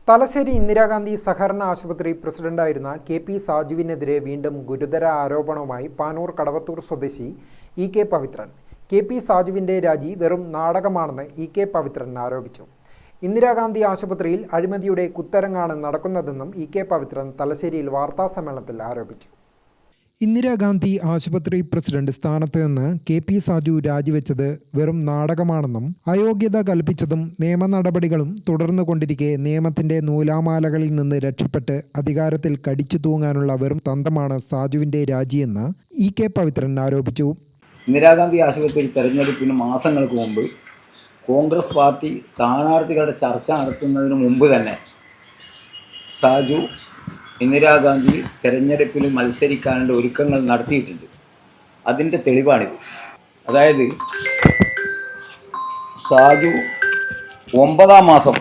തലശ്ശേരി ഇന്ദിരാഗാന്ധി സഹകരണ ആശുപത്രി പ്രസിഡന്റായിരുന്ന കെ.പി. സാജുവിനെതിരെ വീണ്ടും ഗുരുതര ആരോപണവുമായി പാനൂർ കടവത്തൂർ സ്വദേശി ഇ.കെ. പവിത്രൻ. കെ.പി. സാജുവിൻ്റെ രാജി വെറും നാടകമാണെന്ന് ഇ.കെ. പവിത്രൻ ആരോപിച്ചു. ഇന്ദിരാഗാന്ധി ആശുപത്രിയിൽ അഴിമതിയുടെ കുത്തരങ്ങാണ് നടക്കുന്നതെന്നും ഇ.കെ. പവിത്രൻ തലശ്ശേരിയിൽ വാർത്താസമ്മേളനത്തിൽ ആരോപിച്ചു. ഇന്ദിരാഗാന്ധി ആശുപത്രി പ്രസിഡന്റ് സ്ഥാനത്ത് നിന്ന് കെ.പി. സാജു രാജിവെച്ചത് വെറും നാടകമാണെന്നും അയോഗ്യത കൽപ്പിച്ചതും നിയമ നടപടികളും തുടർന്നുകൊണ്ടിരിക്കെ നിയമത്തിന്റെ നൂലാമാലകളിൽ നിന്ന് രക്ഷപ്പെട്ട് അധികാരത്തിൽ കടിച്ചു തൂങ്ങാനുള്ള വെറും തന്ത്രമാണ് സാജുവിന്റെ രാജിയെന്ന് ഇ.കെ. പവിത്രൻ ആരോപിച്ചു. ഇന്ദിരാഗാന്ധി ആശുപത്രി തെരഞ്ഞെടുപ്പിന് മാസങ്ങൾക്ക് മുമ്പ് കോൺഗ്രസ് പാർട്ടി സ്ഥാനാർത്ഥികളുടെ ചർച്ച നടത്തുന്നതിന് മുമ്പ് തന്നെ സാജു ഇന്ദിരാഗാന്ധി തെരഞ്ഞെടുപ്പിൽ മത്സരിക്കാനുള്ള ഒരുക്കങ്ങൾ നടത്തിയിട്ടുണ്ട്. അതിൻ്റെ തെളിവാണിത്. അതായത് സാജു 9-ാം മാസം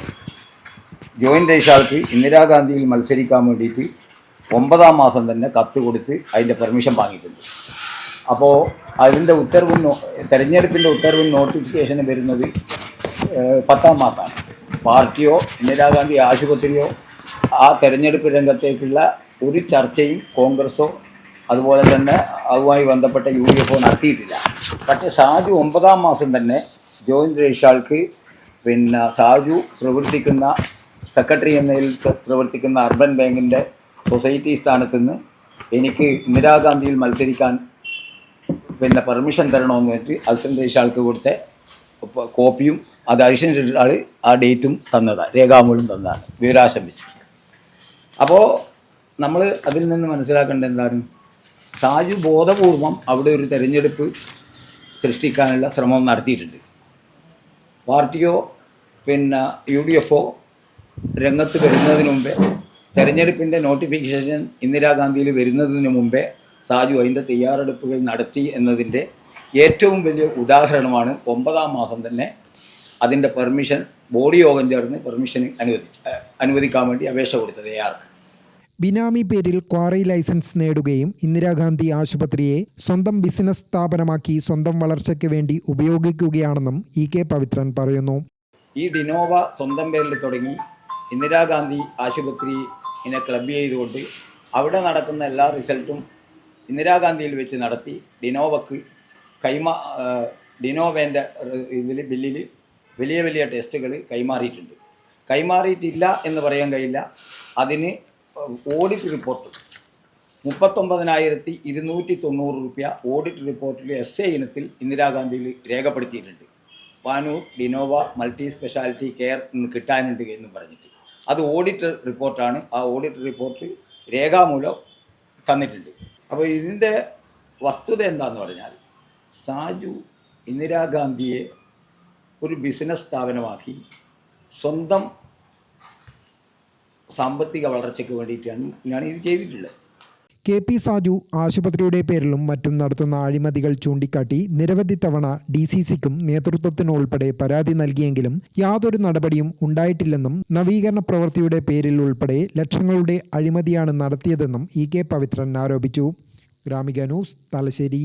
ജോയിൻ്റ് രജിസ്ട്രാർക്ക് ഇന്ദിരാഗാന്ധിയിൽ മത്സരിക്കാൻ വേണ്ടിയിട്ട് 9-ാം മാസം തന്നെ കത്ത് കൊടുത്ത് അതിൻ്റെ പെർമിഷൻ വാങ്ങിയിട്ടുണ്ട്. അപ്പോൾ അതിൻ്റെ തെരഞ്ഞെടുപ്പിൻ്റെ ഉത്തരവും നോട്ടിഫിക്കേഷന് വരുന്നത് 10-ാം മാസമാണ്. പാർട്ടിയോ ഇന്ദിരാഗാന്ധി ആശുപത്രിയോ ആ തെരഞ്ഞെടുപ്പ് രംഗത്തേക്കുള്ള ഒരു ചർച്ചയും കോൺഗ്രസോ അതുപോലെ തന്നെ അതുമായി ബന്ധപ്പെട്ട UDF നടത്തിയിട്ടില്ല. പക്ഷേ സാജു 9-ാം മാസം തന്നെ ജോയിൻ്റ് രജിസ്ട്രാർക്ക് സാജു പ്രവർത്തിക്കുന്ന സെക്രട്ടറി എന്നതിൽ പ്രവർത്തിക്കുന്ന അർബൻ ബാങ്കിൻ്റെ സൊസൈറ്റി സ്ഥാനത്ത് നിന്ന് എനിക്ക് ഇന്ദിരാഗാന്ധിയിൽ മത്സരിക്കാൻ പെർമിഷൻ തരണമെന്ന് വെച്ചിട്ട് അസിസ്റ്റൻ്റ് രജിസ്ട്രാർക്ക് കൊടുത്ത കോപ്പിയും അത് അസിസ്റ്റൻ്റ് രജിസ്ട്രാർ ആ ഡേറ്റും തന്നതാണ്, രേഖാമൂലം തന്നതാണ്, വിവരാശം വെച്ച്. അപ്പോൾ നമ്മൾ അതിൽ നിന്ന് മനസ്സിലാക്കേണ്ടത് എന്താണ്? സാജു ബോധപൂർവം അവിടെ ഒരു തെരഞ്ഞെടുപ്പ് സൃഷ്ടിക്കാനുള്ള ശ്രമം നടത്തിയിട്ടുണ്ട്. പാർട്ടിയോ UDF രംഗത്ത് വരുന്നതിന് മുമ്പേ, തെരഞ്ഞെടുപ്പിൻ്റെ നോട്ടിഫിക്കേഷൻ ഇന്ദിരാഗാന്ധിയിൽ വരുന്നതിന് മുമ്പേ സാജു അതിൻ്റെ തയ്യാറെടുപ്പുകൾ നടത്തി എന്നതിൻ്റെ ഏറ്റവും വലിയ ഉദാഹരണമാണ് 9-ാം മാസം തന്നെ അതിൻ്റെ പെർമിഷൻ ബോഡി യോഗം ചേർന്ന് പെർമിഷൻ അനുവദിക്കാൻ വേണ്ടി അപേക്ഷ കൊടുത്തത് ARക്ക്. ബിനാമി പേരിൽ ക്വാറി ലൈസൻസ് നേടുകയും ഇന്ദിരാഗാന്ധി ആശുപത്രിയെ സ്വന്തം ബിസിനസ് സ്ഥാപനമാക്കി സ്വന്തം വളർച്ചയ്ക്ക് വേണ്ടി ഉപയോഗിക്കുകയാണെന്നും ഇ.കെ. പവിത്രൻ പറയുന്നു. ഈ ഡിനോവ സ്വന്തം പേരിൽ തുടങ്ങി ഇന്ദിരാഗാന്ധി ആശുപത്രിയെ ക്ലബ് ചെയ്തുകൊണ്ട് അവിടെ നടക്കുന്ന എല്ലാ റിസൾട്ടും ഇന്ദിരാഗാന്ധിയിൽ വെച്ച് നടത്തി ഡിനോവേൻ്റെ ബില്ലിൽ വലിയ വലിയ ടെസ്റ്റുകൾ കൈമാറിയിട്ടില്ല എന്ന് പറയാൻ കഴിയില്ല. അതിന് ഓഡിറ്റ് റിപ്പോർട്ട് 39,290 രൂപ ഓഡിറ്റ് റിപ്പോർട്ടിൽ SA ഇനത്തിൽ ഇന്ദിരാഗാന്ധിയിൽ രേഖപ്പെടുത്തിയിട്ടുണ്ട്. പാനൂർ ഡിനോവ മൾട്ടി സ്പെഷ്യാലിറ്റി കെയർ എന്ന് കിട്ടാനുണ്ട് എന്ന് പറഞ്ഞിട്ട് അത് ഓഡിറ്റ് റിപ്പോർട്ടാണ്. ആ ഓഡിറ്റ് റിപ്പോർട്ട് രേഖാമൂലം തന്നിട്ടുണ്ട്. അപ്പോൾ ഇതിൻ്റെ വസ്തുത എന്താണെന്ന് പറഞ്ഞാൽ സാജു ഇന്ദിരാഗാന്ധിയെ ഒരു ബിസിനസ് സ്ഥാപനമാക്കി സ്വന്തം സാമ്പത്തിക വളർച്ചയ്ക്ക് വേണ്ടിയിട്ടാണ് ഇത് ചെയ്തിട്ടുള്ളത്. കെ.പി. സാജു ആശുപത്രിയുടെ പേരിലും മറ്റും നടത്തുന്ന അഴിമതികൾ ചൂണ്ടിക്കാട്ടി നിരവധി തവണ DCCക്കും നേതൃത്വത്തിനും ഉൾപ്പെടെ പരാതി നൽകിയെങ്കിലും യാതൊരു നടപടിയും ഉണ്ടായിട്ടില്ലെന്നും നവീകരണ പ്രവൃത്തിയുടെ പേരിൽ ഉൾപ്പെടെ ലക്ഷങ്ങളുടെ അഴിമതിയാണ് നടത്തിയതെന്നും ഇ.കെ. പവിത്രൻ ആരോപിച്ചു. ഗ്രാമിക ന്യൂസ്, തലശ്ശേരി.